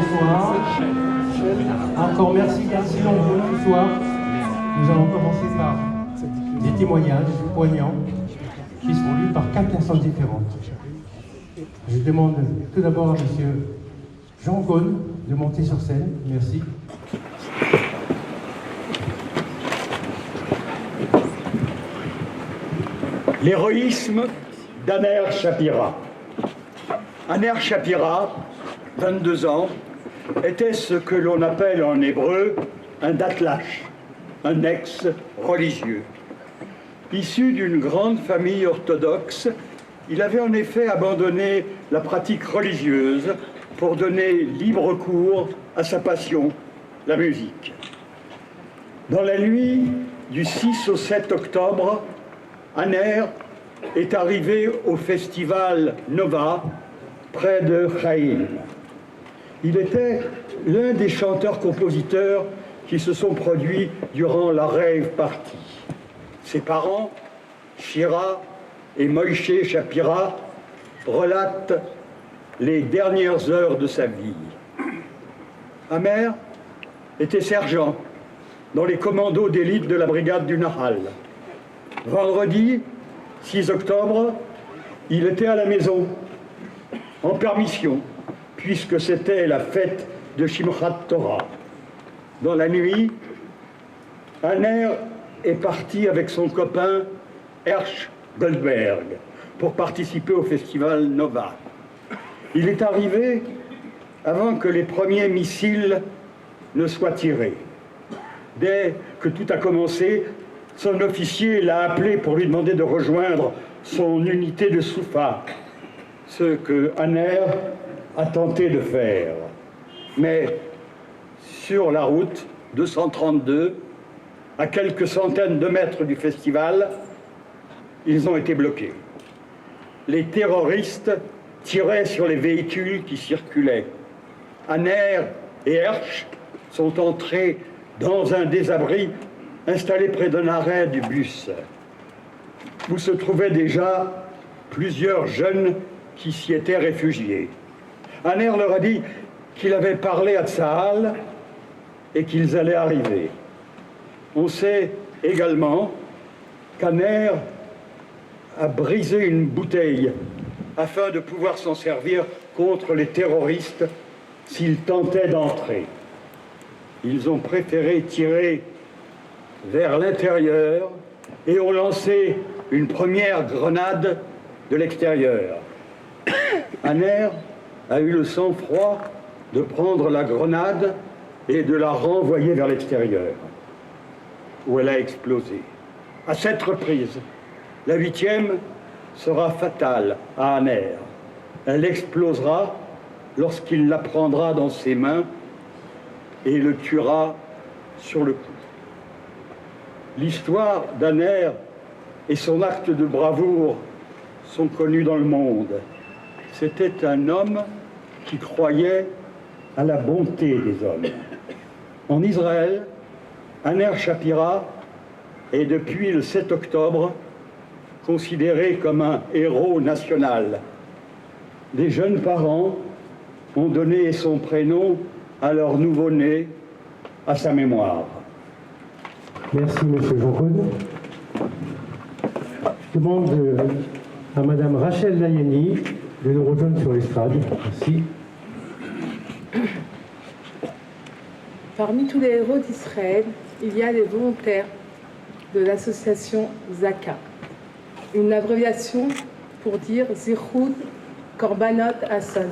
bonsoir. Encore merci d'être si nombreux ce soir. Nous allons commencer par des témoignages poignants qui seront lus par 4 personnes différentes. Je demande tout d'abord à M. Jean Cosne de monter sur scène. Merci. L'héroïsme d'Aner Shapira. Aner Shapira, 22 ans, était ce que l'on appelle en hébreu un datlash, un ex-religieux. Issu d'une grande famille orthodoxe, il avait en effet abandonné la pratique religieuse pour donner libre cours à sa passion, la musique. Dans la nuit du 6 au 7 octobre, Aner est arrivé au festival Nova, près de Chaim. Il était l'un des chanteurs-compositeurs qui se sont produits durant la rave party. Ses parents, Shira et Moïse Shapira, relatent les dernières heures de sa vie. Aner était sergent dans les commandos d'élite de la brigade du Nahal. Vendredi 6 octobre, il était à la maison, en permission, puisque c'était la fête de Shimchat Torah. Dans la nuit, Aner est parti avec son copain Hersch Goldberg pour participer au festival Nova. Il est arrivé avant que les premiers missiles ne soient tirés. Dès que tout a commencé, son officier l'a appelé pour lui demander de rejoindre son unité de Soufa, ce que Aner a tenté de faire. Mais sur la route 232, à quelques centaines de mètres du festival, ils ont été bloqués. Les terroristes tiraient sur les véhicules qui circulaient. Aner et Hersch sont entrés dans un désabri installé près d'un arrêt du bus, où se trouvaient déjà plusieurs jeunes qui s'y étaient réfugiés. Aner leur a dit qu'il avait parlé à Tsahal et qu'ils allaient arriver. On sait également qu'Aner a brisé une bouteille afin de pouvoir s'en servir contre les terroristes s'ils tentaient d'entrer. Ils ont préféré tirer vers l'intérieur et ont lancé une première grenade de l'extérieur. Aner a eu le sang-froid de prendre la grenade et de la renvoyer vers l'extérieur, où elle a explosé. À 7 reprises, la 8e sera fatale à Aner. Elle explosera lorsqu'il la prendra dans ses mains et le tuera sur le coup. L'histoire d'Aner et son acte de bravoure sont connus dans le monde. C'était un homme qui croyait à la bonté des hommes. En Israël, Aner Shapira est depuis le 7 octobre considéré comme un héros national. Les jeunes parents ont donné son prénom à leur nouveau-né à sa mémoire. Merci, M. Jean Cosne. Je demande à Mme Rachel Layani de nous rejoindre sur l'estrade. Merci. Parmi tous les héros d'Israël, il y a les volontaires de l'association Zaka, une abréviation pour dire Zichud Korbanot Hassan.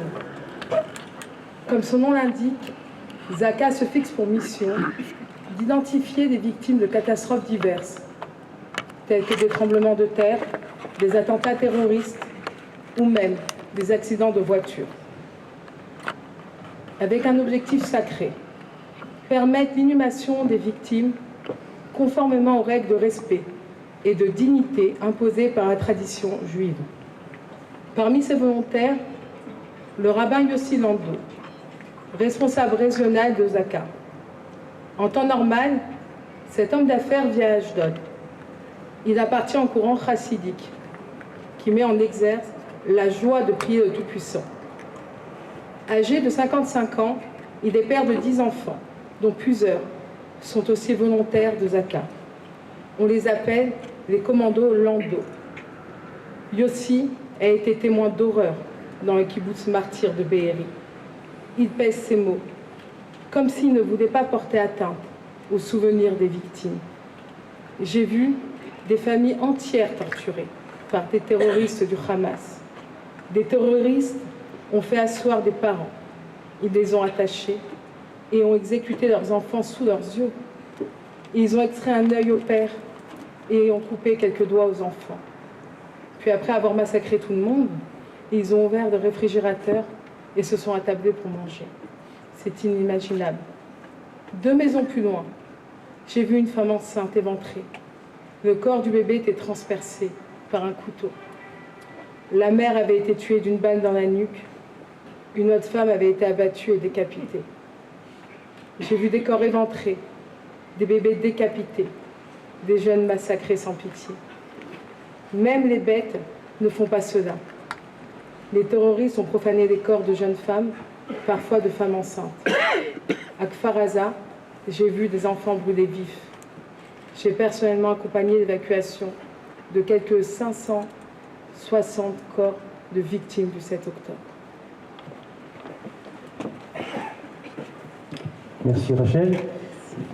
Comme son nom l'indique, Zaka se fixe pour mission d'identifier des victimes de catastrophes diverses, telles que des tremblements de terre, des attentats terroristes ou même des accidents de voiture. Avec un objectif sacré, permettre l'inhumation des victimes conformément aux règles de respect et de dignité imposées par la tradition juive. Parmi ces volontaires, le rabbin Yossi Landau, responsable régional de Zaka. En temps normal, cet homme d'affaires vit à Ashdod. Il appartient au courant chassidique, qui met en exergue la joie de prier le Tout-Puissant. Âgé de 55 ans, Il est père de 10 enfants, dont plusieurs sont aussi volontaires de Zaka. On les appelle les commandos Lando. Yossi a été témoin d'horreur dans le kibboutz martyr de Be'eri. Il pèse ses mots, comme s'il ne voulait pas porter atteinte aux souvenirs des victimes. J'ai vu des familles entières torturées par des terroristes du Hamas. Des terroristes ont fait asseoir des parents. Ils les ont attachés et ont exécuté leurs enfants sous leurs yeux. Ils ont extrait un œil au père et ont coupé quelques doigts aux enfants. Puis après avoir massacré tout le monde, ils ont ouvert le réfrigérateur et se sont attablés pour manger. C'est inimaginable. 2 maisons plus loin, j'ai vu une femme enceinte éventrée. Le corps du bébé était transpercé par un couteau. La mère avait été tuée d'une balle dans la nuque. Une autre femme avait été abattue et décapitée. J'ai vu des corps éventrés, des bébés décapités, des jeunes massacrés sans pitié. Même les bêtes ne font pas cela. Les terroristes ont profané les corps de jeunes femmes, parfois de femmes enceintes. À Kfar Aza, j'ai vu des enfants brûlés vifs. J'ai personnellement accompagné l'évacuation de quelques 560 corps de victimes du 7 octobre. Merci Rachel.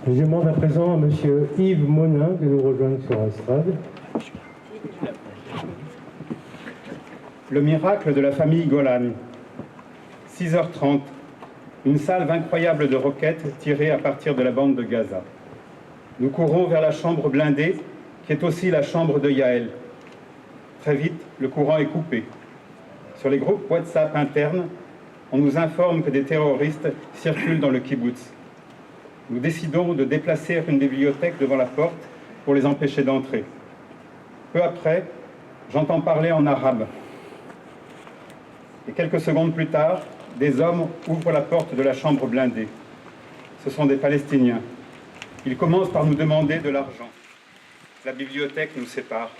Je demande à présent à M. Yves Monin de nous rejoindre sur l'estrade. Le miracle de la famille Golan. 6h30, une salve incroyable de roquettes tirées à partir de la bande de Gaza. Nous courons vers la chambre blindée, qui est aussi la chambre de Yaël. Très vite, le courant est coupé. Sur les groupes WhatsApp internes, on nous informe que des terroristes circulent dans le kibboutz. Nous décidons de déplacer une bibliothèque devant la porte pour les empêcher d'entrer. Peu après, j'entends parler en arabe. Et quelques secondes plus tard, des hommes ouvrent la porte de la chambre blindée. Ce sont des Palestiniens. Ils commencent par nous demander de l'argent. La bibliothèque nous sépare.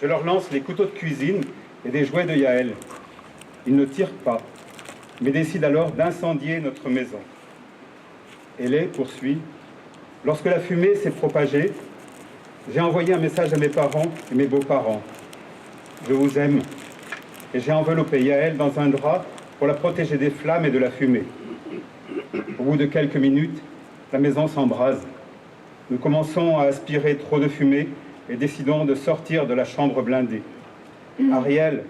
Je leur lance les couteaux de cuisine et des jouets de Yaël. Ils ne tirent pas, mais décident alors d'incendier notre maison. Hélé poursuit. Lorsque la fumée s'est propagée, j'ai envoyé un message à mes parents et mes beaux-parents. Je vous aime. Et j'ai enveloppé Yaël dans un drap pour la protéger des flammes et de la fumée. Au bout de quelques minutes, la maison s'embrase. Nous commençons à aspirer trop de fumée et décidons de sortir de la chambre blindée. Ariel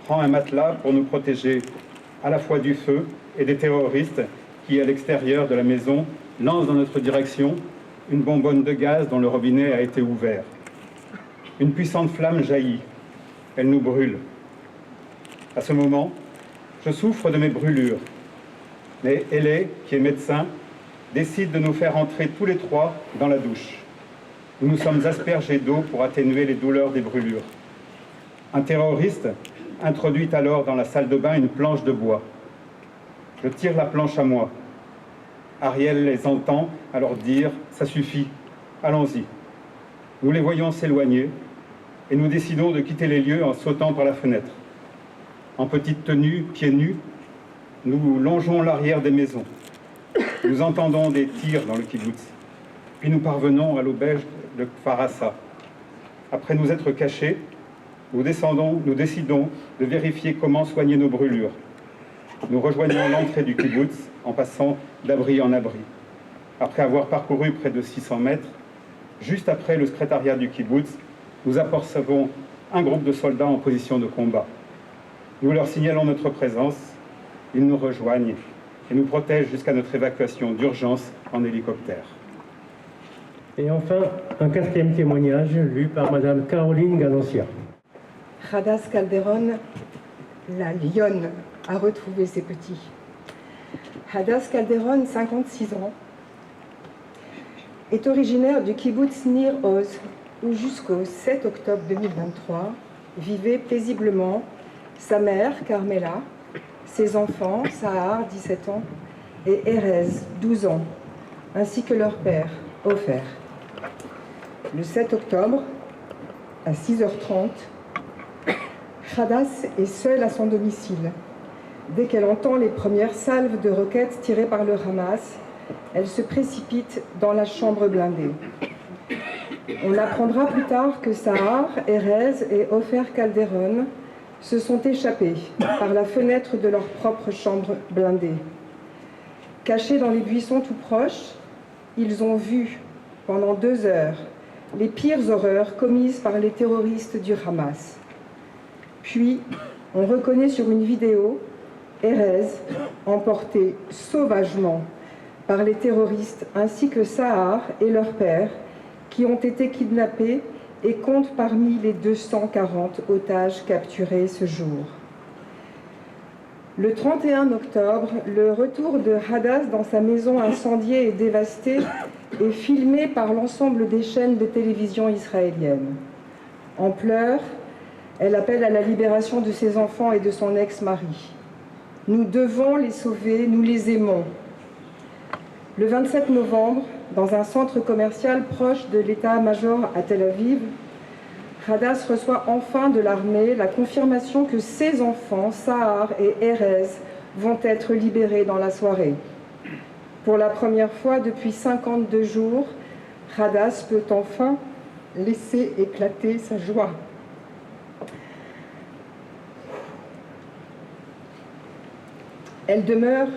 prend un matelas pour nous protéger à la fois du feu et des terroristes qui, à l'extérieur de la maison, lancent dans notre direction une bonbonne de gaz dont le robinet a été ouvert. Une puissante flamme jaillit. Elle nous brûle. À ce moment, je souffre de mes brûlures. Mais Hélé, qui est médecin, décide de nous faire entrer tous les trois dans la douche. Nous nous sommes aspergés d'eau pour atténuer les douleurs des brûlures. Un terroriste introduit alors dans la salle de bain une planche de bois. Je tire la planche à moi. Ariel les entend alors dire « ça suffit, allons-y ». Nous les voyons s'éloigner et nous décidons de quitter les lieux en sautant par la fenêtre. En petite tenue, pieds nus, nous longeons l'arrière des maisons. Nous entendons des tirs dans le kibboutz. Puis nous parvenons à l'auberge de Kfar Aza. Après nous être cachés, nous décidons de vérifier comment soigner nos brûlures. Nous rejoignons l'entrée du kibboutz en passant d'abri en abri. Après avoir parcouru près de 600 mètres, juste après le secrétariat du kibboutz, nous apercevons un groupe de soldats en position de combat. Nous leur signalons notre présence, ils nous rejoignent et nous protègent jusqu'à notre évacuation d'urgence en hélicoptère. Et enfin, un 4e témoignage lu par Madame Caroline Ganancia. Hadas Calderon, la lionne, a retrouvé ses petits. Hadas Calderon, 56 ans, est originaire du kibbutz Nir Oz, où jusqu'au 7 octobre 2023 vivait paisiblement sa mère, Carmela, ses enfants, Sahar, 17 ans, et Erez, 12 ans, ainsi que leur père, Ofer. Le 7 octobre, à 6h30, Hadas est seul à son domicile. Dès qu'elle entend les premières salves de roquettes tirées par le Hamas, elle se précipite dans la chambre blindée. On apprendra plus tard que Sahar, Erez et Ofer Calderon se sont échappés par la fenêtre de leur propre chambre blindée. Cachés dans les buissons tout proches, ils ont vu, pendant 2 heures, les pires horreurs commises par les terroristes du Hamas. Puis, on reconnaît sur une vidéo Erez, emporté sauvagement par les terroristes, ainsi que Sahar et leur père, qui ont été kidnappés et comptent parmi les 240 otages capturés ce jour. Le 31 octobre, le retour de Hadass dans sa maison incendiée et dévastée est filmé par l'ensemble des chaînes de télévision israéliennes. En pleurs, elle appelle à la libération de ses enfants et de son ex-mari. Nous devons les sauver, nous les aimons. Le 27 novembre, dans un centre commercial proche de l'état-major à Tel Aviv, Hadass reçoit enfin de l'armée la confirmation que ses enfants, Sahar et Erez, vont être libérés dans la soirée. Pour la première fois depuis 52 jours, Hadass peut enfin laisser éclater sa joie. Elle demeure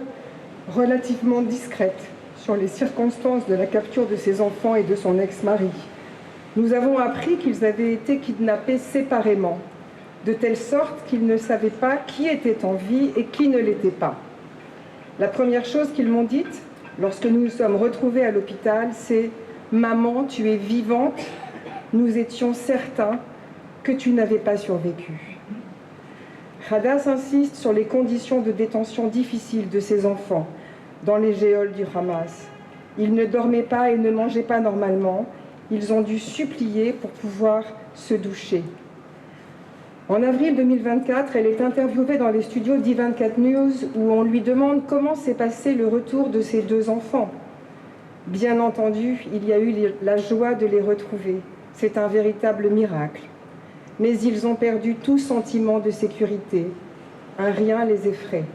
relativement discrète sur les circonstances de la capture de ses enfants et de son ex-mari. Nous avons appris qu'ils avaient été kidnappés séparément, de telle sorte qu'ils ne savaient pas qui était en vie et qui ne l'était pas. La première chose qu'ils m'ont dite, lorsque nous nous sommes retrouvés à l'hôpital, c'est « Maman, tu es vivante, nous étions certains que tu n'avais pas survécu ». Hadass insiste sur les conditions de détention difficiles de ses enfants dans les geôles du Hamas. Ils ne dormaient pas et ne mangeaient pas normalement. Ils ont dû supplier pour pouvoir se doucher. En avril 2024, elle est interviewée dans les studios d'I24 News où on lui demande comment s'est passé le retour de ses 2 enfants. Bien entendu, il y a eu la joie de les retrouver. C'est un véritable miracle. Mais ils ont perdu tout sentiment de sécurité. Un rien les effraie.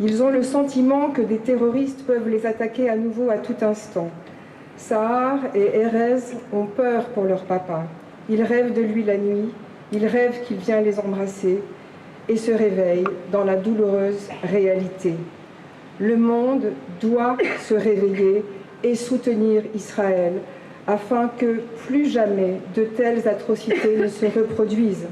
Ils ont le sentiment que des terroristes peuvent les attaquer à nouveau à tout instant. Sahar et Erez ont peur pour leur papa. Ils rêvent de lui la nuit, ils rêvent qu'il vient les embrasser et se réveillent dans la douloureuse réalité. Le monde doit se réveiller et soutenir Israël afin que plus jamais de telles atrocités ne se reproduisent.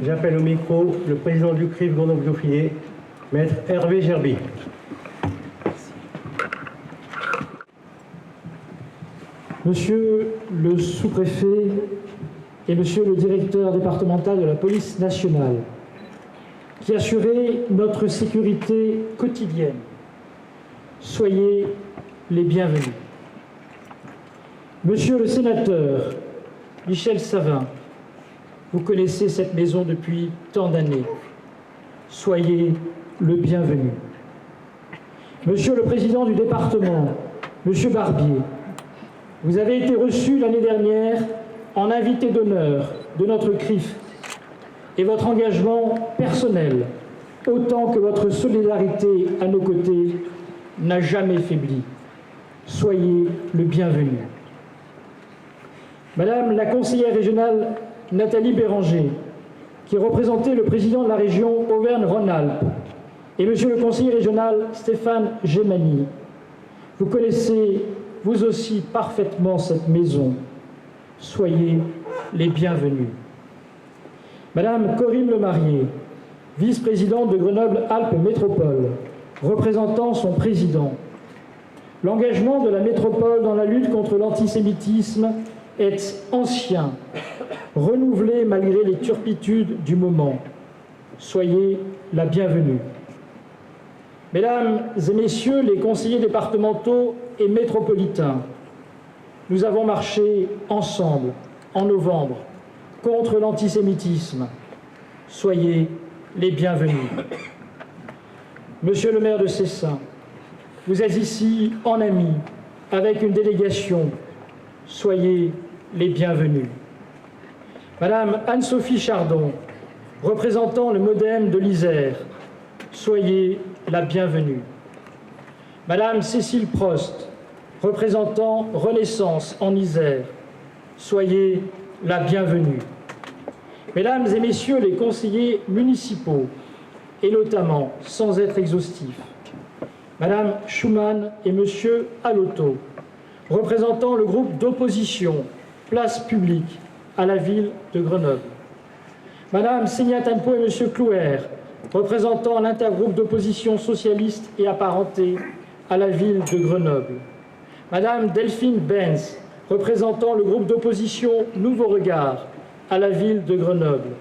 J'appelle au micro le président du CRIF Grenoble-Dauphiné, maître Hervé Gerby. Monsieur le sous-préfet et monsieur le directeur départemental de la police nationale, qui assurez notre sécurité quotidienne, soyez les bienvenus. Monsieur le sénateur Michel Savin, vous connaissez cette maison depuis tant d'années. Soyez le bienvenu. Monsieur le président du département, Monsieur Barbier, vous avez été reçu l'année dernière en invité d'honneur de notre CRIF et votre engagement personnel, autant que votre solidarité à nos côtés, n'a jamais faibli. Soyez le bienvenu. Madame la conseillère régionale Nathalie Béranger, qui représentait le président de la région Auvergne-Rhône-Alpes, et monsieur le conseiller régional Stéphane Gémani, vous connaissez vous aussi parfaitement cette maison. Soyez les bienvenus. Madame Corinne Lemarié, vice-présidente de Grenoble-Alpes Métropole, représentant son président. L'engagement de la métropole dans la lutte contre l'antisémitisme est ancien, renouvelé malgré les turpitudes du moment. Soyez la bienvenue. Mesdames et messieurs les conseillers départementaux et métropolitains, nous avons marché ensemble en novembre contre l'antisémitisme. Soyez les bienvenus. Monsieur le maire de Cessin, vous êtes ici en ami avec une délégation. Soyez les bienvenus. Madame Anne-Sophie Chardon, représentant le MoDem de l'Isère, soyez la bienvenue. Madame Cécile Prost, représentant Renaissance en Isère, soyez la bienvenue. Mesdames et messieurs les conseillers municipaux, et notamment, sans être exhaustif, Madame Schumann et Monsieur Alotto, représentant le groupe d'opposition Place Publique à la ville de Grenoble. Madame Seignatanpo et Monsieur Clouer, représentant l'intergroupe d'opposition socialiste et apparentée à la ville de Grenoble. Madame Delphine Benz, représentant le groupe d'opposition Nouveau Regard à la ville de Grenoble.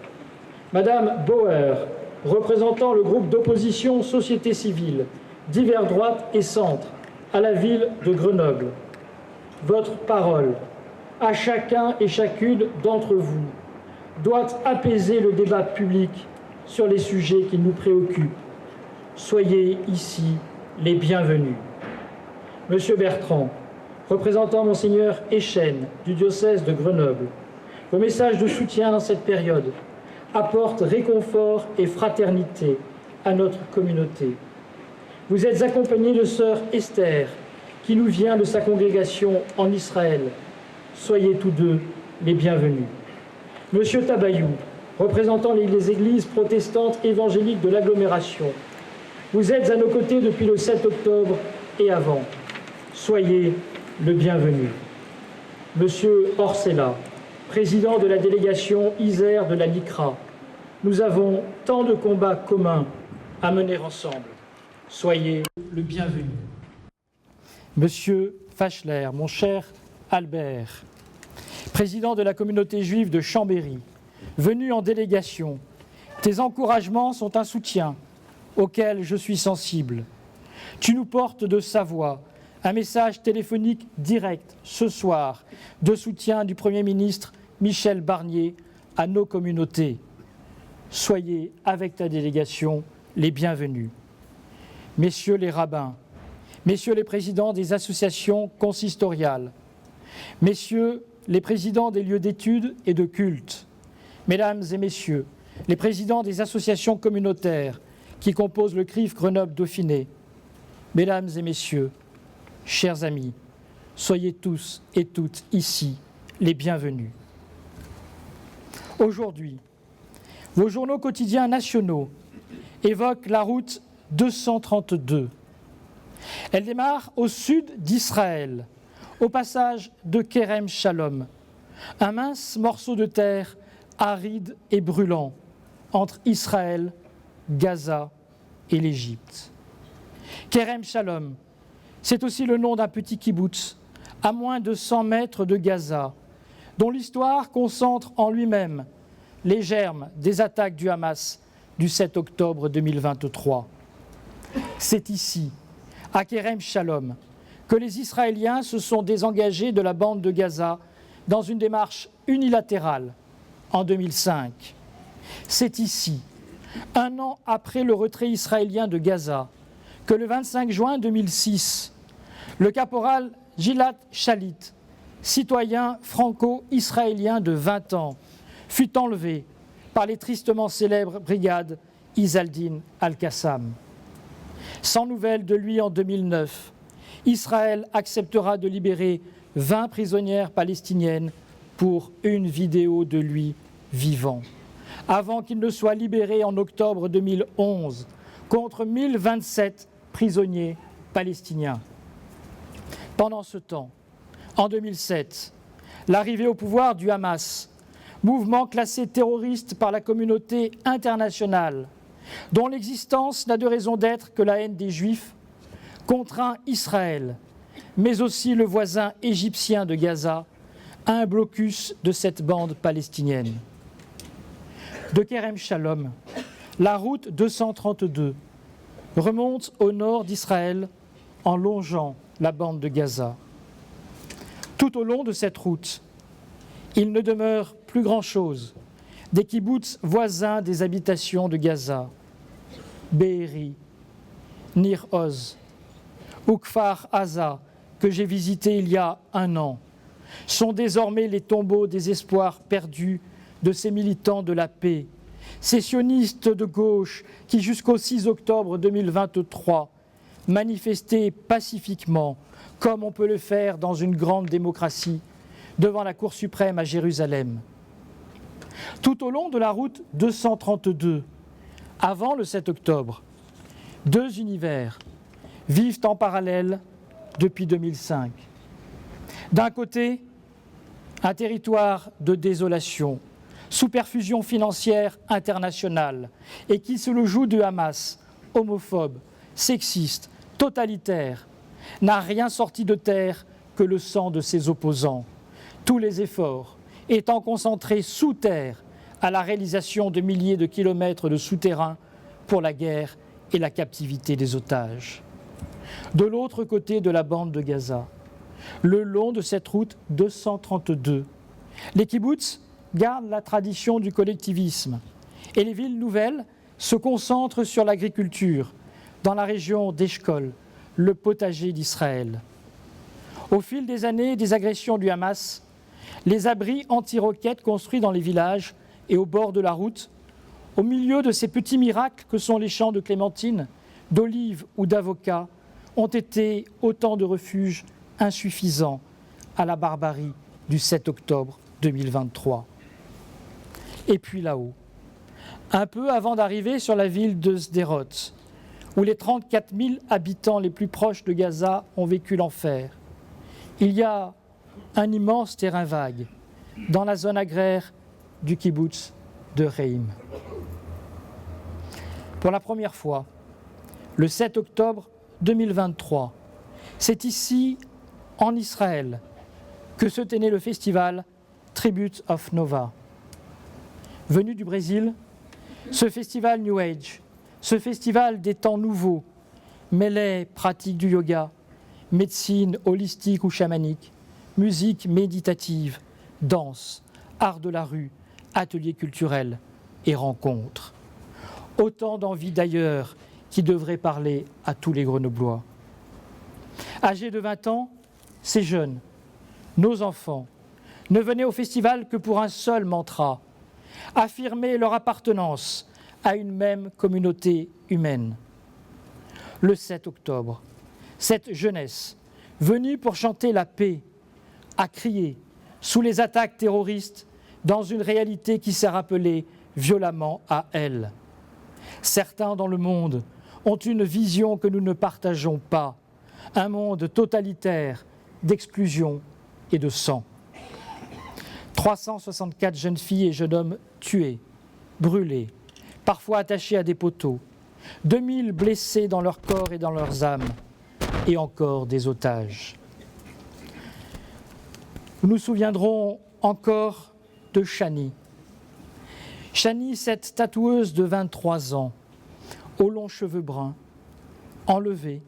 Madame Bauer, représentant le groupe d'opposition Société civile, divers droite et centre à la ville de Grenoble. Votre parole, à chacun et chacune d'entre vous, doit apaiser le débat public sur les sujets qui nous préoccupent. Soyez ici les bienvenus. Monsieur Bertrand, représentant Monseigneur Échenne du diocèse de Grenoble, vos messages de soutien dans cette période apportent réconfort et fraternité à notre communauté. Vous êtes accompagné de sœur Esther, qui nous vient de sa congrégation en Israël. Soyez tous deux les bienvenus. Monsieur Tabayou, représentant les églises protestantes évangéliques de l'agglomération, vous êtes à nos côtés depuis le 7 octobre et avant. Soyez le bienvenu. Monsieur Orcella, président de la délégation Isère de la LICRA, nous avons tant de combats communs à mener ensemble. Soyez le bienvenu. Monsieur Fachler, mon cher Albert, président de la communauté juive de Chambéry, venu en délégation, tes encouragements sont un soutien auquel je suis sensible. Tu nous portes de Savoie un message téléphonique direct ce soir de soutien du Premier ministre Michel Barnier à nos communautés. Soyez avec ta délégation les bienvenus. Messieurs les rabbins, messieurs les présidents des associations consistoriales, messieurs les présidents des lieux d'études et de culte, mesdames et messieurs, les présidents des associations communautaires qui composent le CRIF Grenoble-Dauphiné, mesdames et messieurs, chers amis, soyez tous et toutes ici les bienvenus. Aujourd'hui, vos journaux quotidiens nationaux évoquent la route 232. Elle démarre au sud d'Israël, au passage de Kerem Shalom, un mince morceau de terre aride et brûlant entre Israël, Gaza et l'Égypte. Kerem Shalom, c'est aussi le nom d'un petit kibboutz à moins de 100 mètres de Gaza, dont l'histoire concentre en lui-même les germes des attaques du Hamas du 7 octobre 2023. C'est ici, à Kerem Shalom, que les Israéliens se sont désengagés de la bande de Gaza dans une démarche unilatérale en 2005. C'est ici, un an après le retrait israélien de Gaza, que le 25 juin 2006, le caporal Gilad Shalit, citoyen franco-israélien de 20 ans, fut enlevé par les tristement célèbres brigades Izz-al-Din al-Qassam. Sans nouvelles de lui en 2009, Israël acceptera de libérer 20 prisonnières palestiniennes pour une vidéo de lui vivant, avant qu'il ne soit libéré en octobre 2011 contre 1027 prisonniers palestiniens. Pendant ce temps, en 2007, l'arrivée au pouvoir du Hamas, mouvement classé terroriste par la communauté internationale, dont l'existence n'a de raison d'être que la haine des Juifs, contraint Israël, mais aussi le voisin égyptien de Gaza, à un blocus de cette bande palestinienne. De Kerem Shalom, la route 232 remonte au nord d'Israël en longeant la bande de Gaza. Tout au long de cette route, il ne demeure plus grand-chose des kibboutz voisins des habitations de Gaza, Be'eri, Nir Oz, ou Kfar Aza, que j'ai visité il y a un an, sont désormais les tombeaux des espoirs perdus de ces militants de la paix, ces sionistes de gauche qui, jusqu'au 6 octobre 2023, manifestaient pacifiquement, comme on peut le faire dans une grande démocratie, devant la Cour suprême à Jérusalem. Tout au long de la route 232, avant le 7 octobre, deux univers vivent en parallèle depuis 2005. D'un côté, un territoire de désolation, sous perfusion financière internationale, et qui se le joue de Hamas, homophobe, sexiste, totalitaire, n'a rien sorti de terre que le sang de ses opposants, tous les efforts étant concentrés sous terre à la réalisation de milliers de kilomètres de souterrains pour la guerre et la captivité des otages. De l'autre côté de la bande de Gaza, le long de cette route 232, les kibboutz gardent la tradition du collectivisme et les villes nouvelles se concentrent sur l'agriculture dans la région d'Eshkol, le potager d'Israël. Au fil des années et des agressions du Hamas, les abris anti-roquettes construits dans les villages et au bord de la route, au milieu de ces petits miracles que sont les champs de clémentines, d'olives ou d'avocats, ont été autant de refuges insuffisants à la barbarie du 7 octobre 2023. Et puis là-haut, un peu avant d'arriver sur la ville de Sderot, où les 34 000 habitants les plus proches de Gaza ont vécu l'enfer, il y a un immense terrain vague dans la zone agraire du kibboutz de Reim. Pour la première fois, le 7 octobre 2023, c'est ici, en Israël, que se tenait le festival Tribute of Nova. Venu du Brésil, ce festival New Age, ce festival des temps nouveaux, mêlait pratique du yoga, médecine holistique ou chamanique, musique méditative, danse, art de la rue, ateliers culturels et rencontres. Autant d'envies d'ailleurs qui devraient parler à tous les Grenoblois. Âgés de 20 ans, ces jeunes, nos enfants, ne venaient au festival que pour un seul mantra, affirmer leur appartenance à une même communauté humaine. Le 7 octobre, cette jeunesse, venue pour chanter la paix, a crié sous les attaques terroristes dans une réalité qui s'est rappelée violemment à elle. Certains dans le monde ont une vision que nous ne partageons pas, un monde totalitaire d'exclusion et de sang. 364 jeunes filles et jeunes hommes tués, brûlés, parfois attachés à des poteaux, 2000 blessés dans leur corps et dans leurs âmes, et encore des otages. Nous nous souviendrons encore de Shani. Shani, cette tatoueuse de 23 ans, aux longs cheveux bruns, enlevée,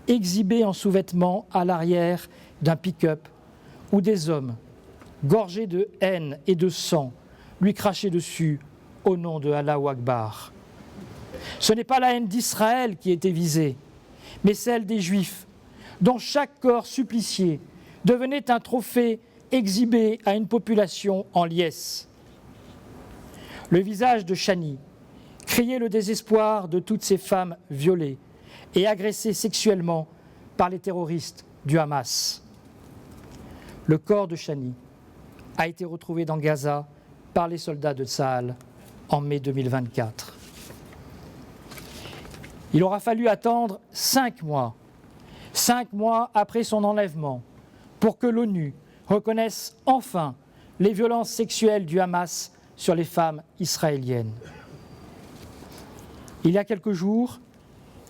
exhibé en sous-vêtements à l'arrière d'un pick-up où des hommes, gorgés de haine et de sang, lui crachaient dessus au nom de Allahu Akbar. Ce n'est pas la haine d'Israël qui était visée, mais celle des Juifs, dont chaque corps supplicié devenait un trophée exhibé à une population en liesse. Le visage de Chani criait le désespoir de toutes ces femmes violées et agressées sexuellement par les terroristes du Hamas. Le corps de Chani a été retrouvé dans Gaza par les soldats de Tsahal en mai 2024. Il aura fallu attendre 5 mois après son enlèvement, pour que l'ONU reconnaisse enfin les violences sexuelles du Hamas sur les femmes israéliennes. Il y a quelques jours,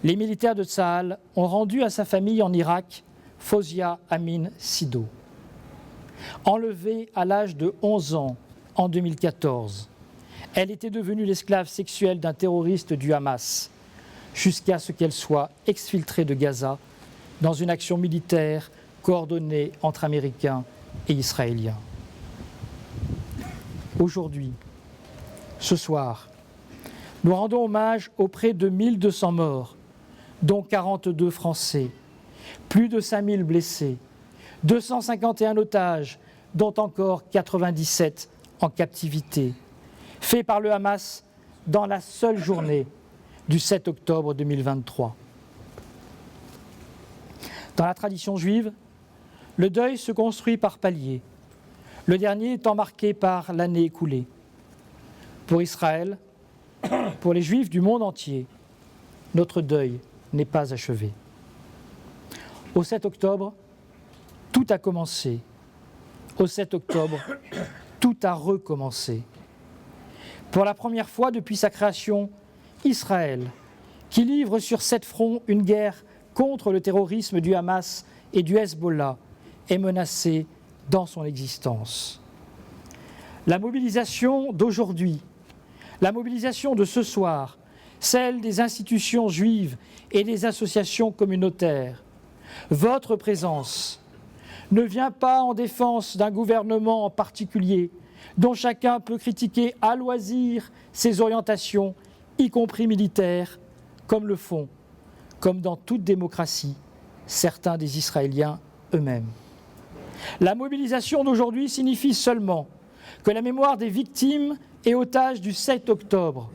les militaires de Tsahal ont rendu à sa famille en Irak Fawzia Amin Sido. Enlevée à l'âge de 11 ans en 2014, elle était devenue l'esclave sexuelle d'un terroriste du Hamas, jusqu'à ce qu'elle soit exfiltrée de Gaza dans une action militaire coordonnée entre Américains et Israéliens. Aujourd'hui, ce soir, nous rendons hommage aux près de 1200 morts, dont 42 Français, plus de 5000 blessés, 251 otages, dont encore 97 en captivité, faits par le Hamas dans la seule journée du 7 octobre 2023. Dans la tradition juive, le deuil se construit par paliers, le dernier étant marqué par l'année écoulée. Pour Israël, pour les Juifs du monde entier, notre deuil n'est pas achevé. Au 7 octobre, tout a commencé. Au 7 octobre, tout a recommencé. Pour la première fois depuis sa création, Israël, qui livre sur 7 fronts une guerre contre le terrorisme du Hamas et du Hezbollah, est menacé dans son existence. La mobilisation d'aujourd'hui, la mobilisation de ce soir, celle des institutions juives et des associations communautaires, votre présence ne vient pas en défense d'un gouvernement en particulier dont chacun peut critiquer à loisir ses orientations, y compris militaires, comme le font, comme dans toute démocratie, certains des Israéliens eux-mêmes. La mobilisation d'aujourd'hui signifie seulement que la mémoire des victimes et otages du 7 octobre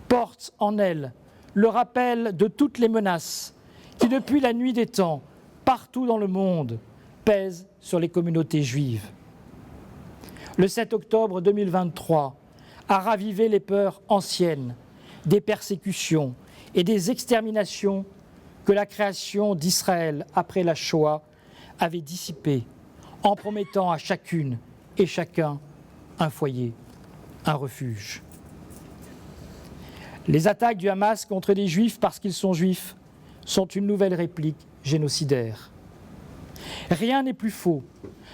porte en elle le rappel de toutes les menaces qui, depuis la nuit des temps, partout dans le monde, pèsent sur les communautés juives. Le 7 octobre 2023 a ravivé les peurs anciennes des persécutions et des exterminations que la création d'Israël après la Shoah avait dissipées en promettant à chacune et chacun un foyer, un refuge. Les attaques du Hamas contre les Juifs parce qu'ils sont juifs sont une nouvelle réplique génocidaire. Rien n'est plus faux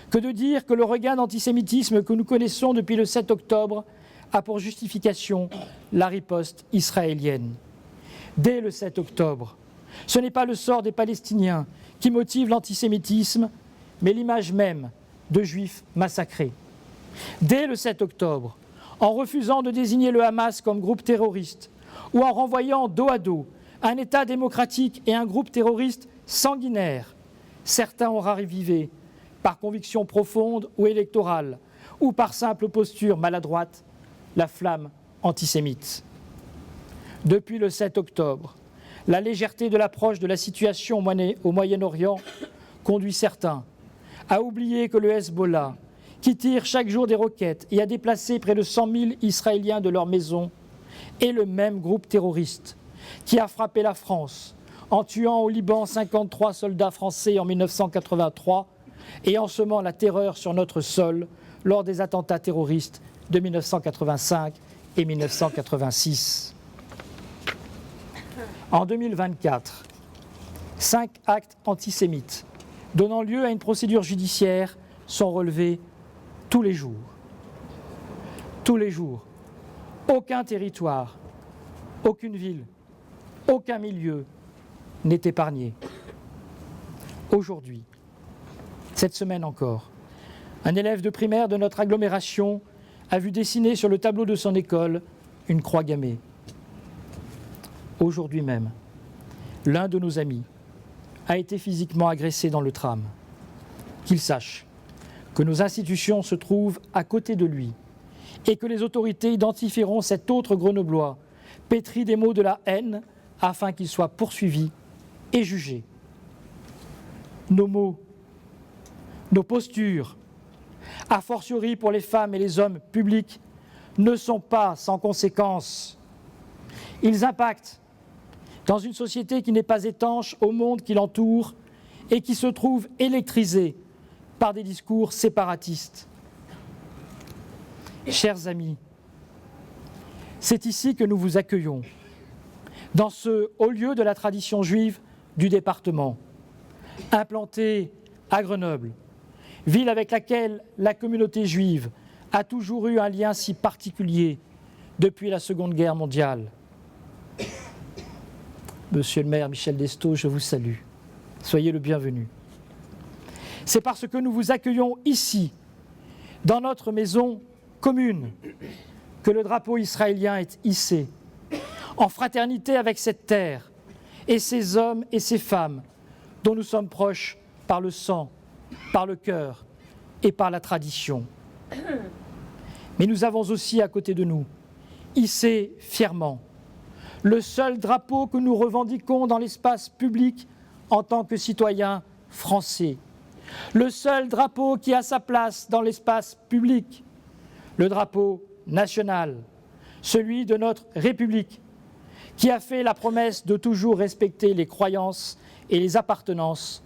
que de dire que le regain d'antisémitisme que nous connaissons depuis le 7 octobre a pour justification la riposte israélienne. Dès le 7 octobre, ce n'est pas le sort des Palestiniens qui motive l'antisémitisme, mais l'image même de Juifs massacrés. Dès le 7 octobre, en refusant de désigner le Hamas comme groupe terroriste ou en renvoyant dos à dos un État démocratique et un groupe terroriste sanguinaire, certains ont ravivé, par conviction profonde ou électorale, ou par simple posture maladroite, la flamme antisémite. Depuis le 7 octobre, la légèreté de l'approche de la situation au Moyen-Orient conduit certains à oublier que le Hezbollah, qui tire chaque jour des roquettes et a déplacé près de 100 000 Israéliens de leur maison, est le même groupe terroriste qui a frappé la France en tuant au Liban 53 soldats français en 1983 et en semant la terreur sur notre sol lors des attentats terroristes de 1985 et 1986. En 2024, 5 actes antisémites donnant lieu à une procédure judiciaire sont relevés tous les jours. Tous les jours. Aucun territoire, aucune ville, aucun milieu n'est épargné. Aujourd'hui, cette semaine encore, un élève de primaire de notre agglomération a vu dessiner sur le tableau de son école une croix gammée. Aujourd'hui même, l'un de nos amis a été physiquement agressé dans le tram. Qu'il sache que nos institutions se trouvent à côté de lui et que les autorités identifieront cet autre Grenoblois pétri des maux de la haine afin qu'il soit poursuivi et jugé. Nos mots, nos postures, a fortiori pour les femmes et les hommes publics, ne sont pas sans conséquences. Ils impactent dans une société qui n'est pas étanche au monde qui l'entoure et qui se trouve électrisée par des discours séparatistes. Chers amis, c'est ici que nous vous accueillons, dans ce haut lieu de la tradition juive du département, implanté à Grenoble, ville avec laquelle la communauté juive a toujours eu un lien si particulier depuis la Seconde Guerre mondiale. Monsieur le maire Michel Destot, je vous salue. Soyez le bienvenu. C'est parce que nous vous accueillons ici, dans notre maison commune, que le drapeau israélien est hissé, en fraternité avec cette terre et ces hommes et ces femmes dont nous sommes proches par le sang, par le cœur et par la tradition. Mais nous avons aussi à côté de nous, hissé fièrement, le seul drapeau que nous revendiquons dans l'espace public en tant que citoyens français, le seul drapeau qui a sa place dans l'espace public, le drapeau national, celui de notre République, qui a fait la promesse de toujours respecter les croyances et les appartenances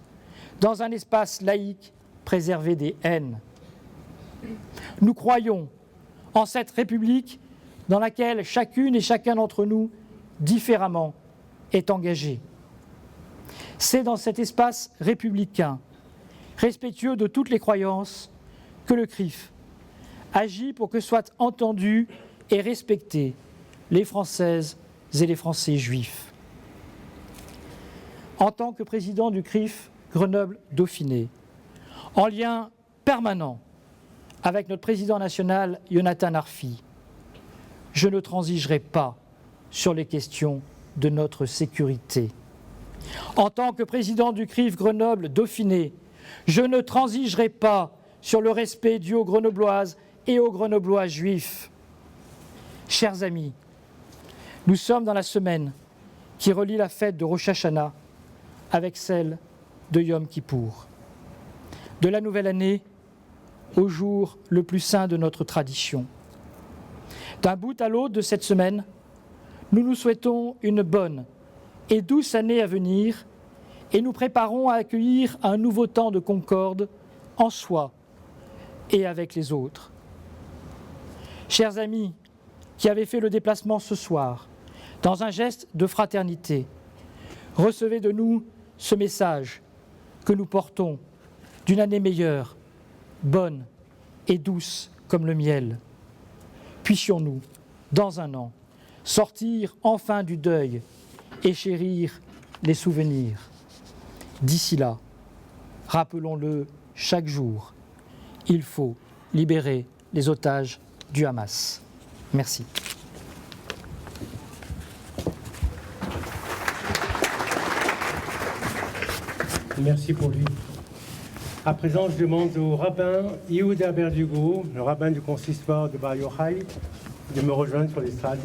dans un espace laïque préservé des haines. Nous croyons en cette République dans laquelle chacune et chacun d'entre nous, différemment, est engagé. C'est dans cet espace républicain, respectueux de toutes les croyances, que le CRIF agit pour que soient entendus et respectés les Françaises et les Français juifs. En tant que président du CRIF Grenoble-Dauphiné, en lien permanent avec notre président national Yonatan Arfi, je ne transigerai pas sur les questions de notre sécurité. En tant que président du CRIF Grenoble-Dauphiné, je ne transigerai pas sur le respect dû aux Grenobloises et aux Grenoblois juifs. Chers amis, nous sommes dans la semaine qui relie la fête de Rosh Hashanah avec celle de Yom Kippour. De la nouvelle année au jour le plus saint de notre tradition. D'un bout à l'autre de cette semaine, nous nous souhaitons une bonne et douce année à venir et nous préparons à accueillir un nouveau temps de concorde en soi et avec les autres. Chers amis qui avez fait le déplacement ce soir, dans un geste de fraternité, recevez de nous ce message que nous portons d'une année meilleure, bonne et douce comme le miel. Puissions-nous, dans un an, sortir enfin du deuil et chérir les souvenirs. D'ici là, rappelons-le chaque jour, il faut libérer les otages du Hamas. Merci. Merci pour lui. À présent, je demande au rabbin Yehuda Berdugo, le rabbin du consistoire de Bar Yochai, de me rejoindre sur l'estrade.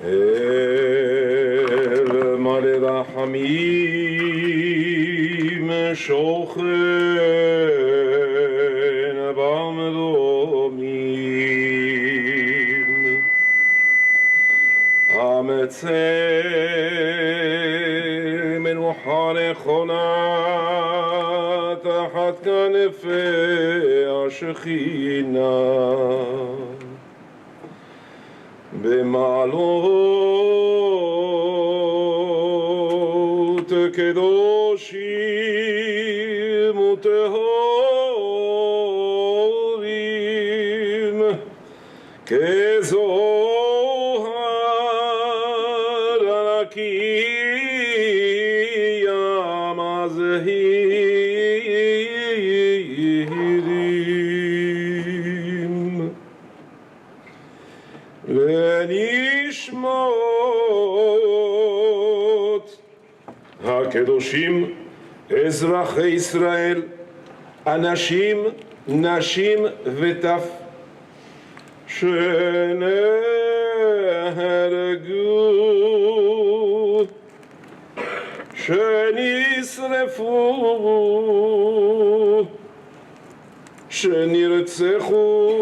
El male rachamim shochen b'amdomim hametzeh menucha nechona tachat kanefei hashechina במעלות קדושים וטהורים כזוהר הנקי המזהיר לנשמות הקדושים, אזרחי ישראל, אנשים, נשים וטף, שנהרגו, שנשרפו, שנרצחו,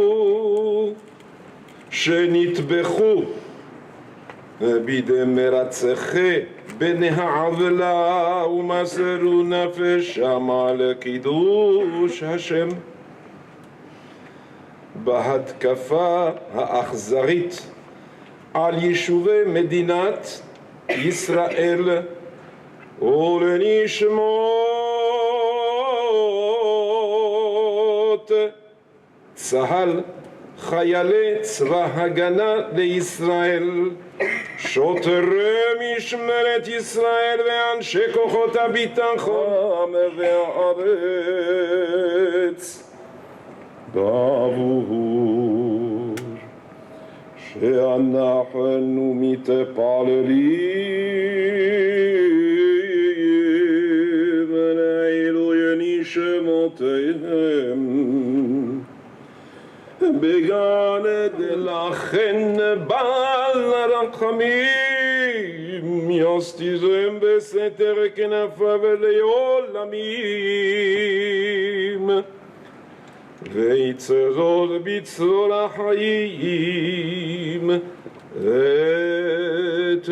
שנטבחו בידי מרצחי בני העוולה ומסרו נפשם על קידוש השם. בהתקפה האכזרית על יישובי מדינת ישראל ולנשמות צה"ל, חיילי צבא הגנה לישראל, שוטרי משמרת ישראל ואנשי כוחות הביטחון והארץ, בעבור שאנחנו מתפללים לעילוי נשמותיהם בגן עדן, לכן בעל הרחמים יסתירם בסתר כנפיו לעולמים, ויצרור בצרור החיים את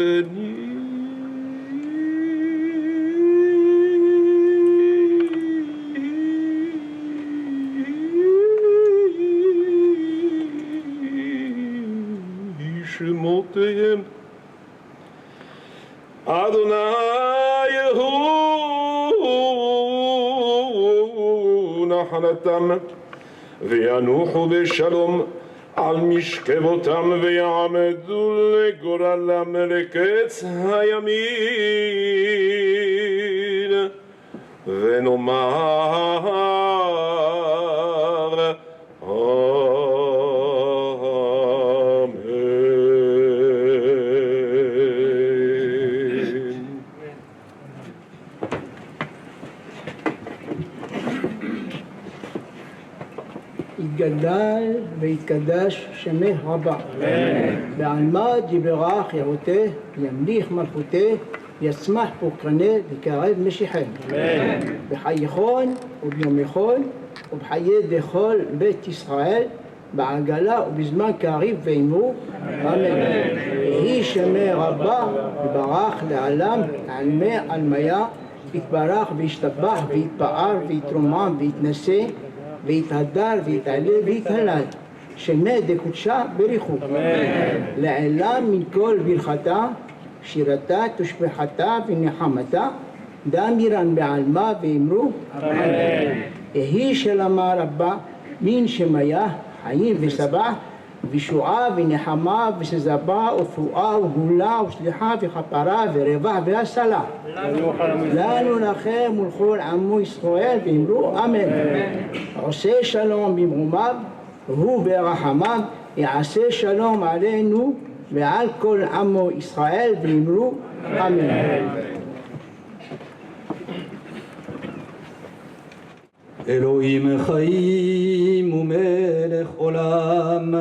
נשמותיהם. אדוני הוא נחלתם, וינוחו בשלום על משכבותם, ויעמדו לגורלם לקץ הימין, ונאמר יתגדל ויתקדש שמך רבה. בעלמא יברך יעוטה, ימליך מלכותה, יצמח פורקנה וקרב משיחם. בחייכון וביומכון ובחיי דכל בית ישראל, בעגלה ובזמן קריב ואמרו אמן. יהי שמי רבה וברך לעלם עלמי עלמיה, יתברך וישתבח ויתפאר ויתרומם ויתנשא ויתהדר ויתעלה ויתהלל, שמי דקודשה בריחו. לעילם מן כל ברכתה, שירתה תשבחתה ונחמתה, דמירן בעלמה ואמרו אמן. יהי שלמה רבה מן שמיה, חיים ושבח, וישועה ונחמה ושזבה ופרועה וגאולה וסליחה וכפרה ורווח והצלה לנו לכם ולכל עמו ישראל, ואמרו אמן. עושה שלום במרומיו והוא ברחמיו, יעשה שלום עלינו ועל כל עמו ישראל, ואמרו אמן. אלוהים חיים ומלך עולם,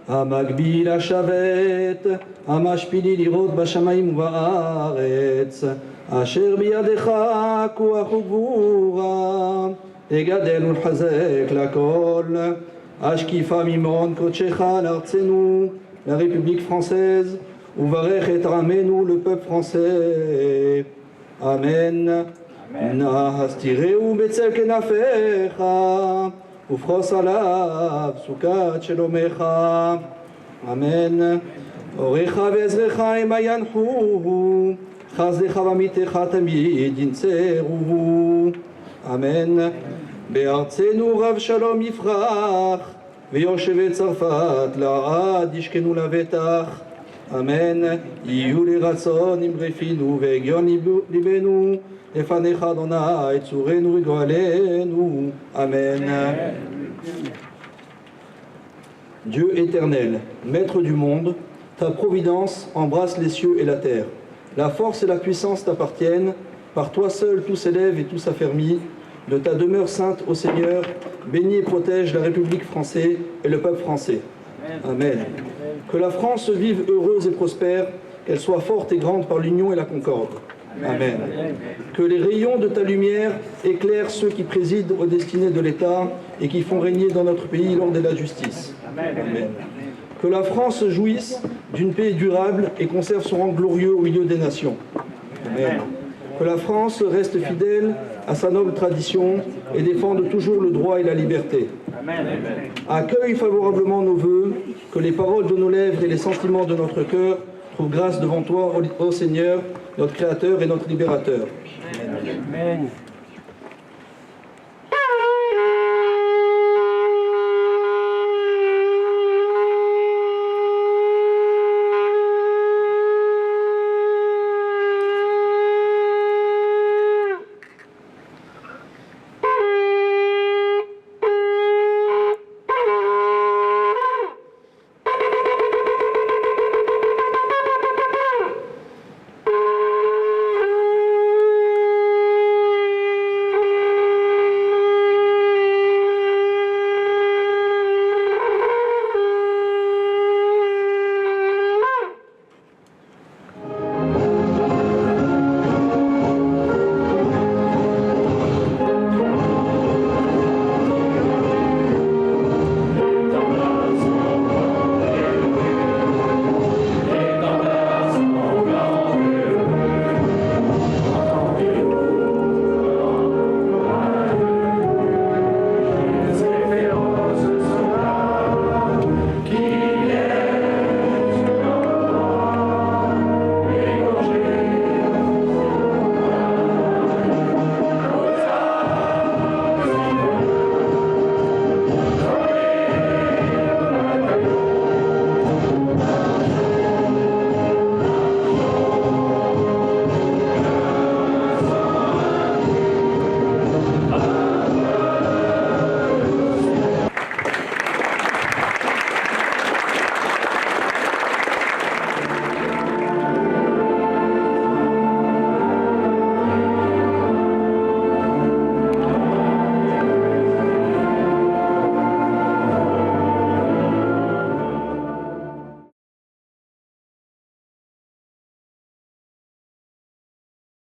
המגביל השבת, המשפילי לראות בשמיים ובארץ, אשר בידך כוח וגבורה, תגדל ולחזק לכל, השקיפה ממעון קודשך לארצנו, לרפובליק פרנסז, וברך את עמנו לפופ פרנסה. אמן. נא הסתירהו בצל כנפיך, ופרוס עליו סוכת שלומך. אמן. אורך ועזרך המה ינחוהו, חסדך ועמיתך תמיד ינצרוהו. אמן. בארצנו רב שלום יפרח, ויושבי צרפת לעד ישכנו לבטח. אמן. יהיו לרצון אמרי פינו והגיון ליבנו, לפניך אדוני צורנו וגואלנו. אמן. Dieu éternel, maître du monde, ta providence embrasse les cieux et la terre. La force et la puissance t'appartiennent, par toi seul tout s'élève et tout s'affermit. De ta demeure sainte, ô Seigneur, bénis et protège la République française et le peuple français. Amen. Que la France vive heureuse et prospère, qu'elle soit forte et grande par l'union et la concorde. Amen. Que les rayons de ta lumière éclairent ceux qui président aux destinées de l'État et qui font régner dans notre pays l'ordre et la justice. Amen. Que la France jouisse d'une paix durable et conserve son rang glorieux au milieu des nations. Amen. Que la France reste fidèle à sa noble tradition et défende toujours le droit et la liberté. Amen. Accueille favorablement nos vœux, que les paroles de nos lèvres et les sentiments de notre cœur trouvent grâce devant toi, ô Seigneur, notre Créateur et notre Libérateur. Amen.